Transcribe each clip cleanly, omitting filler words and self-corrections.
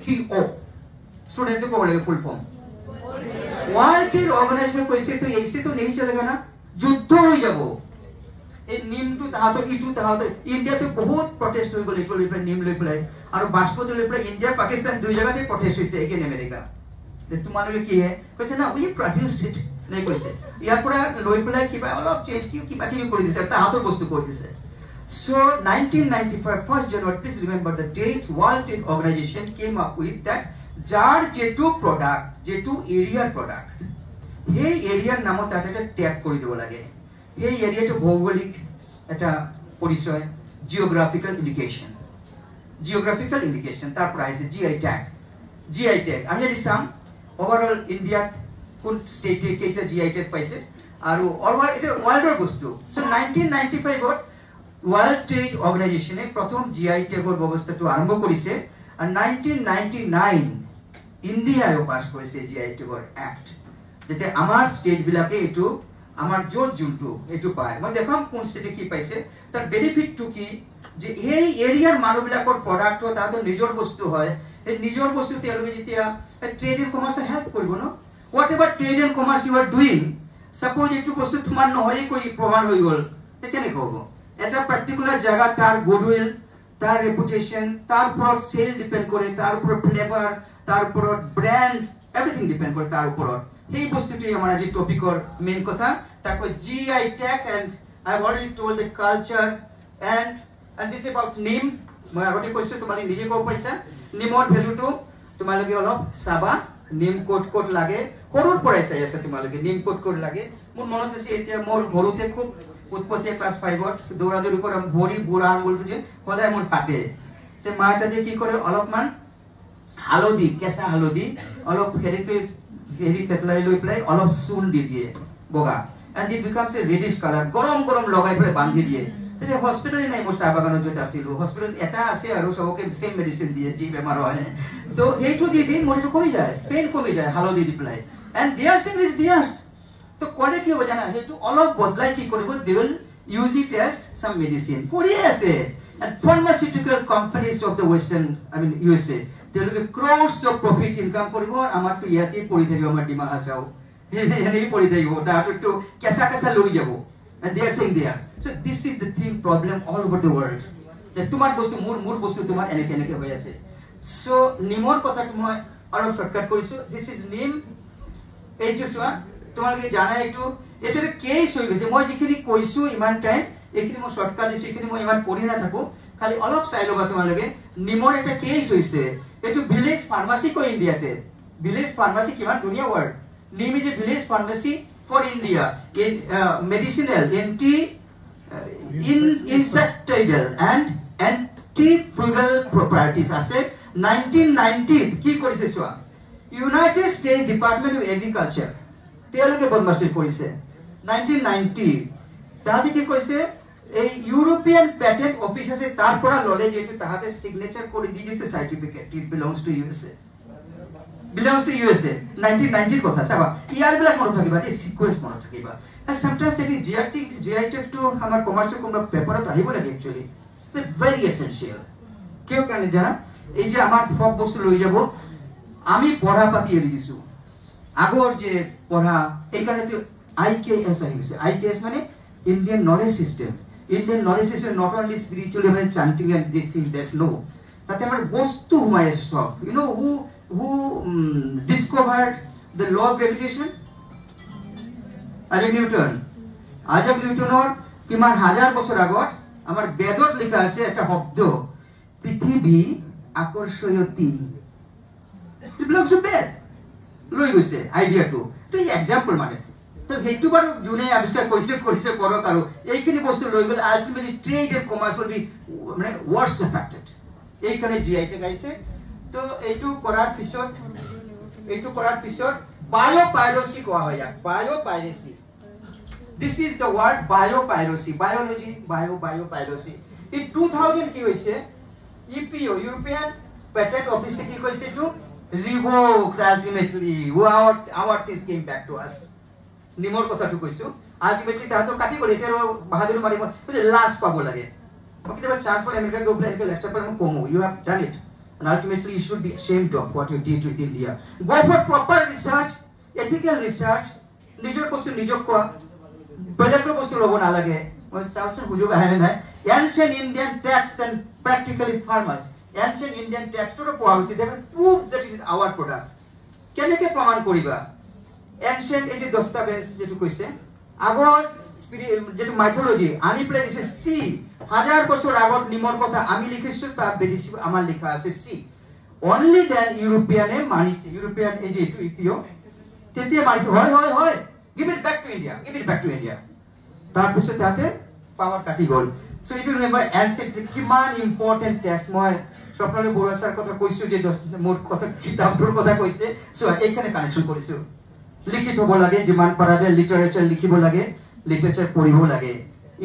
WTO students को बोलेगा full form world trade organisation কৈছে তো এইসে তো নেই চলেगा ना যুদ্ধ হই যাব এই নিমটো তাহাতৰ ইটো তাহাতৰ ইন্ডিয়াতে বহুত প্ৰটেষ্ট হৈ গল ইটো লৈ পেলাই নিম লৈ পেলাই আৰু বাষ্পটো লৈ পেলাই ইন্ডিয়া পাকিস্তান দুই জায়গাতে প্ৰটেষ্ট হৈছে একেন আমেৰিকা যে তোমালোকে কি হে কৈছে না উই প্ৰডিউসড ইট নাই কৈছে ইয়াৰ পৰা লৈ পেলাই কিবা অলপ চেঞ্জ কিবা কিবি কৰি দিছে তাহাতৰ বস্তু কৈ দিছে So 1995 1st January, please remember the date World Trade Organization came up with that jar J2 product, J2 area product. Hey area namot ata tag kori dibo lage. Hey area to bhaugolik eta porichoy geographical indication. Geographical indication tar price GI tag. GI tag. Ami jodi sam overall India kun state e eta GI tag paise aru overall eta world er bostu. So 1995 ot World Trade Organization প্রথম GI ট্যাগৰ ব্যৱস্থাটো আৰম্ভ কৰিছে আৰু 1999 ইন্ডিয়ায়ো pass কৰিছে GI ট্যাগৰ act যেতে আমাৰ state বিলাকে এটো আমাৰ যত জুনটো এটো পায় মই দেখাম কোন ষ্টেটে কি পাইছে তাৰ বেনিফিটটো কি যে এই এৰিয়াৰ মানুহবিলাকৰ প্ৰডাক্ট তাতো নিজৰ বস্তু হয় এই নিজৰ বস্তু তেওঁলোকে যেতিয়া ট্ৰেড এণ্ড কমাৰ্স হেল্প কৰিব ন whatever trade and commerce you are doing suppose এটো বস্তু তোমাৰ নহয় কৈ প্ৰমাণ হৈ গল কেনে হ'ব এটা পার্টিকুলার জায়গা তার গুডউইল তার রেপুটেশন তার উপর সেল ডিপেন্ড করে তার উপর ফ্লেভার তার উপর ব্র্যান্ড এভরিথিং ডিপেন্ড করে তার উপর এই বস্তুটি আমার আজ টপিকর মেইন কথা তাকো GI tag and I have already told the culture and this about name মই আগতে কৈছো তোমালে নিজে কব পাইছা নেমৰ ভ্যালুটো তোমালকে অলপ সাবা নেম কোড লাগে সৰুৰ পৰাই চাই আছে তোমালকে নেম কোড লাগে মোৰ মনত আছে এতিয়া মোৰ ঘৰতে খুব উৎপত্তি ক্লাস 5 ত দৌড়াদৌড়ি করে ভরি বুড়া আঙ্গুলটো যে সদায় মন ফাটে তে মা তাতে কি করে অলপমান হালদি কেঁচা হালদি অলপ হেৰি থেতলাই লৈ পেলাই অলপ চূণ দি দিয়ে বগা and it becomes a reddish colour গরম গরম লগাই পেলাই বান্ধি দিয়ে তে হসপিটালে নাই মোৰ চাহ বাগানত যত আছিল হসপিটাল এটা আছে আৰু সবকে সেম মেডিসিন দিয়ে জি বেমাৰ হয় তো এইটো দি দি মৰিটো কমি যায় পেইন কমি যায় হালদি দি পেলাই এন্ড দেয়ার সিং ইজ দেয়ার্স তো কোনে কি হবে জানা হেতু অলপ বদলাই কি কৰিব they will use it as some medicine কৰি আছে and pharmaceutical companies of the western I mean USA তেওঁলোকে ক্ৰোৰ্স অফ প্ৰফিট ইনকাম কৰিব আমাৰ তো ইয়াতে পৰি থাকিব আমাৰ ডিমা হাসাও এনেই পৰি থাকিব তাতো কেঁচা কেঁচা লৈ যাব and they are saying there so this is the thing problem all over the world যে তোমাৰ বস্তু মোৰ বস্তু তোমাৰ এনেকে হৈ আছে সো নিমৰ কথাটো মই অলপ শৰ্টকাট কৰিছো দিস ইজ নিম এইটো চোৱা তোমালোকে জানা একটু এটা কেস হৈ গৈছে মই যিখিনি কৈছো ইমান টাইম এইখিনি মই শর্টকাট দিছো এইখিনি মই ইমান পঢ়ি না থাকো খালি অলপ চাই লবা তোমালোকে নিমৰ এটা কেস হৈছে এটো ভিলেজ ফার্মাসি কো ইন্ডিয়াতে ভিলেজ ফার্মাসি কিমান দুনিয়া world neem is a village pharmacy for India in medicinal anti insecticidal and antifungal properties আছে 1990 কি কৰিছে চোৱা United State department of agriculture তেওঁলোকে বদমাস্তি কৰিছে 1990 তাহাতে কি কৈছে এই ইউৰোপিয়ান পেটেন্ট অফিস আছে তাৰ পৰা ললে যেটো তাহাতে সিগনেচাৰ কৰি দি দিছে certificate it belongs to USA 1990 কথা চাবা ইয়াৰ বিলাক মনত থাকিবা এই সিকোয়েন্স মনত থাকিবা and sometimes এই জিআই ট্যাগ to আমাৰ কমাৰ্চৰ কোন পেপাৰত আহিব লাগে একচুয়ালি ইটস ভেৰি এসেনশিয়াল কিয় কাৰণে জানা এই যে আমাৰ সব বস্তু লৈ যাব আমি পঢ়া পাতি এৰি দিছো আগৰ যে পঢ়া এইখানে তো আইকেএস আহিছে আইকেএস মানে Indian knowledge system not only spiritual মানে chanting and this thing that's no তাতে আমার বস্তু হুমায় আছে সব you know who discovered the law of gravitation Isaac নিউটনৰ কিমান হাজাৰ বছৰ আগত আমাৰ বেদত লিখা আছে একটা শব্দ পৃথিৱী আকৰ্ষয়তী ইট বিলংস টু বেদ লৈ গৈছে আইডিয়াটো তো এই এক্সাম্পল মানে তো হেতু বাৰু জুনে আবিষ্কাৰ কৰিছে কৰক আৰু এইখিনি বস্তু লৈ গ'লে ultimately trade and commerce will be মানে ওয়াৰ্স এফেক্টেড এইখানে জিআই ট্যাগ আহিছে তো এইটো কৰাৰ পিছত বায়োপাইৰেসি কোৱা হয় ইয়াক biopiracy this is the word biopiracy biology biopiracy in 2000 কি হৈছে ইপিও ইউৰোপিয়ান পেটেন্ট অফিসে কি কৈছে to revoked ultimately our things came back to us nimor kotha tu koisu ultimately ta to kati gole tero bahadur mari last pabo lage okay the chance for america go plan ke lecture par komo you have done it and ultimately you should be ashamed of what you did with India. Go for proper research, ethical research. Nijor bostu nijok koa, belakro bostu lobo na lage. Sausan hujog ahane nai. Ancient Indian texts and practically farmers. Ancient Indian text to poa hoise. They have proved that it is our product. Keneke praman koriba? Ancient is a dastabez jetu koise. Agor যেটো mythology আনি play দিছে সি হাজার বছর আগত নিমর কথা আমি লিখিছো তা বেদিছি আমার লেখা আছে সি অনলি দেন ইউরোপিয়ানে মানিছে ইউরোপিয়ান এই যে এটু ইপিও তেতে মানিছে হয় give it back to India তার পিছতে তাতে পাওয়ার কাটি গল so it will remember ancient is কিমান ইম্পর্টেন্ট টেক্সট মই স্বপ্নলে বড়াসার কথা কইছো যে মোর কথা কিতাবটোর কথা কইছে সো এইখানে কানেকশন করিছো লিখিত হব লাগে যিমান পারা যায় লিটারেচার লিখিব লাগে লিটারেচার পড়িব লাগে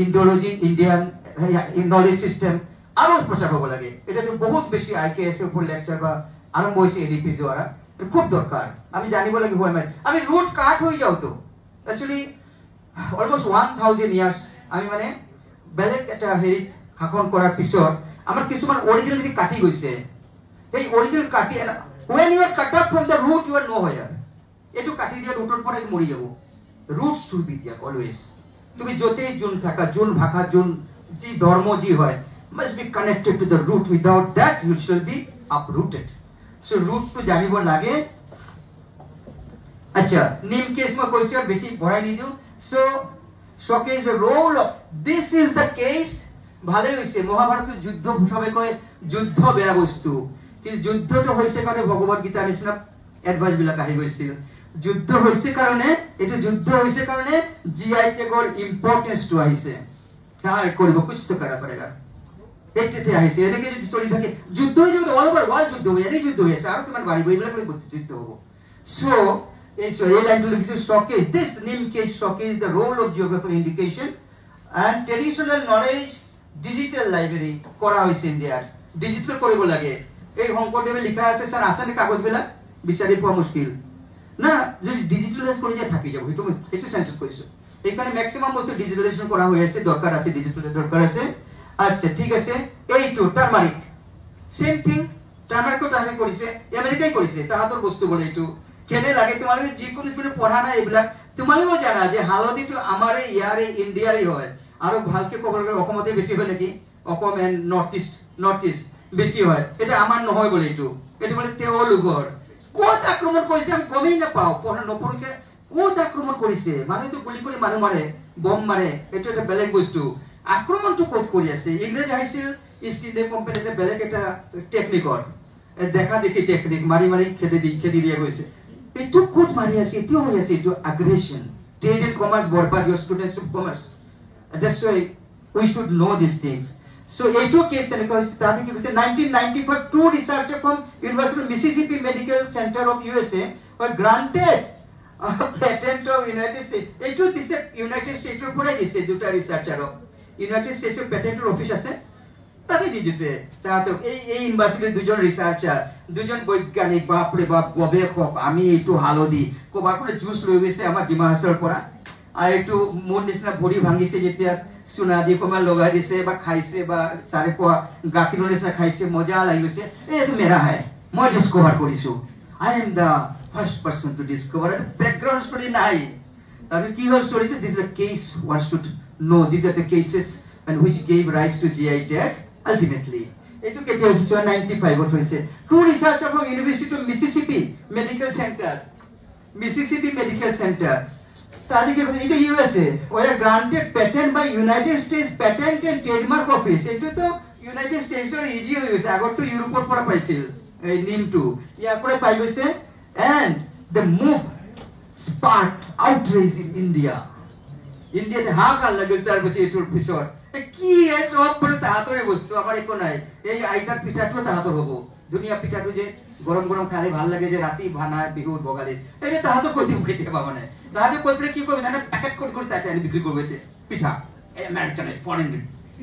ইন্ডোলজি ইন্ডিয়ান নলেজ সিস্টেম আরো প্রচার হব লাগে এটা তো বহুত বেশি আইকেএস এর উপর লেকচার বা আরম্ভ হইছে এডিপি দ্বারা খুব দরকার আমি জানিব লাগে হয় আমি রুট কাট হই যাও তো অ্যাকচুয়ালি অলমোস্ট 1000 ইয়ার্স আমি মানে বেলেগ একটা হেৰি শাসন কৰাৰ পিছত আমাৰ কিছুমান অৰিজিনালিটি কাটি গৈছে এই অৰিজিনাল কাটি when you are cut up from the root you are nowhere এটো কাটি দিয়া ৰুটৰ পৰা মৰি যাব roots should be there always তুমি যতে জুন থাকা জুন ভাষা জুন জি ধর্ম জি হয় must be connected to the root without that you shall be uprooted so root to জানিব লাগে আচ্ছা নিম কেস মা কইছি আর বেশি ভৰাই নি দিও so showcase the role of this is the case ভালে হইছে মহাভারতের যুদ্ধ সবাই কয় যুদ্ধ বেয়া বস্তু কিন্তু যুদ্ধটো হইছে কারণে ভগবত গীতা নিচিনা এডভাইস বিলাক আহি গৈছিল যুদ্ধ হইছে কারণে এটা যুদ্ধ হইছে কারণে জিআই ট্যাগৰ ইম্পৰ্টেন্স টু আহিছে কাই কৰিব কুছ তো কৰা পড়েগা এইতে আহিছে এনেকে যদি স্টোরি থাকে যুদ্ধ হই যাবে অল ওভার ওয়ার্ল্ড যুদ্ধ হই এই যুদ্ধ হইছে আর কিমান বাড়ি বইবলা করে যুদ্ধ হবো সো এই লাইন টু লিখছে showcase this name case showcase the role of geographical indication and traditional knowledge digital library করা হইছে ইন্ডিয়ার ডিজিটাল কৰিব লাগে এই শংকৰদেৱে লিখা আছে স্যাৰ আসানে কাগজ বেলা বিচাৰি পোৱা মুশকিল না যদি ডিজিটালাইজ কৰি যায় থাকি যাব এটা সেন্সর কইছো এখানে ম্যাক্সিমাম বস্তু ডিজিটালাইজেশন করা হই আছে দরকার আছে ডিজিটাল দরকার আছে আচ্ছা ঠিক আছে এই too turmeric same thing turmeric তো আগে করিছে আমেরিকায় করিছে তাহাতর বস্তু বলে একটু কেনে লাগে তোমার যে কোনো কিছু পড়া না এগুলা তোমারও জানা যে হালদি তো আমারে ইয়ারে ইন্ডিয়ারই হয় আর ভালকে কবল করে অসমতে বেশি হয় নাকি অসম এন্ড নর্থ ইস্ট বেশি হয় এটা আমার নহয় বলে একটু এটা বলে তেওলুগৰ কোত আক্রমণ করেছে আমি গমেই না পাও পড়া নপড়কে কোত আক্রমণ করেছে মানে তো গুলি করে মানুষ মারে বম মারে এটা একটা বেলেগ বস্তু আক্রমণ তো কোত করে আছে ইংরেজ আইছিল ইস্ট ইন্ডিয়া কোম্পানিতে বেলেগ একটা টেকনিকর দেখা দেখি টেকনিক মারি খেতে দিয়ে গেছে একটু কোত মারি আছে এটিও হয়ে আছে একটু আগ্রেশন ট্রেড এন্ড কমার্স বরবাদ your students of commerce that's why we should know this things So, A2 case study 1995, two researchers from University of Mississippi Medical Center of USA were granted a patent of United States. A2 this United States of pore dise duta researcher of United States of patent office আছে তাতে দিছে তাতো এই ইউনিভার্সিটির দুজন researcher দুজন বৈজ্ঞানিক বাপরে বাপ গবেষক আমি একটু হালদি কবার করে জুস লৈ গৈছে আমার ডিমাহাসৰ পৰা আৰ একটু মন নিচিনা ভৰি ভাঙিছে যেতিয়া চুনা দি কমা লগাই দিছে বা খাইছে বা চাৰে কোৱা গাখীৰৰ নিচিনা খাইছে মজা লাগি গৈছে এইটো মেৰা হয় মই ডিসকভাৰ কৰিছো I am the first person to discover background story নাই তাহলে কি হয় স্টোরিতে this is the case wants to know this are the cases and which gave rise to GI tag ultimately এটু কেতে হইছে 95 ত হইছে two researcher from university of Mississippi medical center study in the USA were granted patent by United States Patent and Trademark Office. It to United States or easy হইছে আগত তো ইউৰোপৰ পৰা পাইছিল এই নিমটো ইয়াৰ পৰা পাই গৈছে and the move sparked outrage in India তে হাহাকাৰ লাগিছে তাৰ পিছত এটোৰ পিছত কি এই সব বলে তাহাতৰে বস্তু আমাৰ একো নাই এই আইতাৰ পিঠাটো তাহাতৰ হ'ব দুনিয়া পিঠাটো যে গরম গরম খালে ভাল লাগে যে রাতি ভানা বিহুর বগালে এটা তাহাতো কই দিব খেতে পাবো না তাহাতো কইলে কি করবে জানা প্যাকেট করে তাতে আমি বিক্রি করবে পিঠা আমেরিকান ফরেন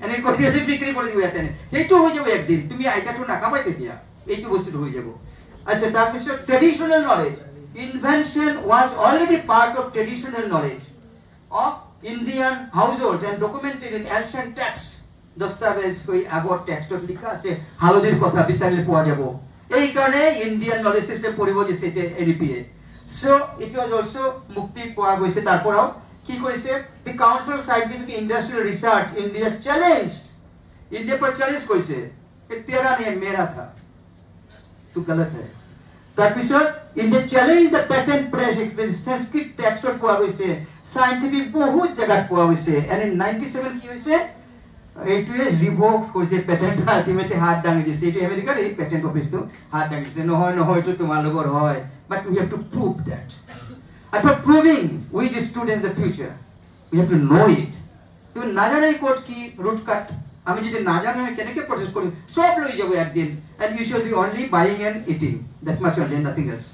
এনে কই দিয়ে বিক্রি করে দিব এতে এইটো হয়ে যাবে একদিন তুমি আইতাটো না খাবাইতে দিয়া এইটো বস্তুটো হয়ে যাব আচ্ছা তার পিছত traditional knowledge invention was already part of traditional knowledge of Indian household and documented in ancient texts দস্তাবেজ কৰি আগৰ টেক্সটত লিখা আছে হালধিৰ কথা বিচাৰিলে পোৱা যাব এই কাৰণে ইন্ডিয়ান নলেজ সিস্টেম পঢ়িব দিছে এডিপিয়ে সো ইট ওয়াজ অলসো মুক্তি পোৱা গৈছে তাৰ পৰাও কি কৰিছে the council of scientific industrial research India challenged India पर चैलेंज কৰিছে कि तेरा नहीं मेरा था तू गलत है তাৰপিছত India challenge the patent press Sanskrit টেক্সটত পোৱা গৈছে সাইন্টিফিক বহুত জায়গাত পোৱা গৈছে এন্ড ইন 97 কি হৈছে এইটোৱে ৰিভোক কৰিছে পেটেন্ট আলটিমেটলি হাত দাঙি দিছে এইটো আমেৰিকাৰ এই পেটেন্ট অফিসটো হাত দাঙি দিছে নহয় নহয় এইটো তোমালোকৰ হয় but we have to prove that and for proving we the students the future we have to know it তুমি না জানাই কোড কি রুট কাট আমি যদি না জানি আমি কেনেকে প্রসেস করি সব লই যাব একদিন and you should be only buying and eating that much only nothing else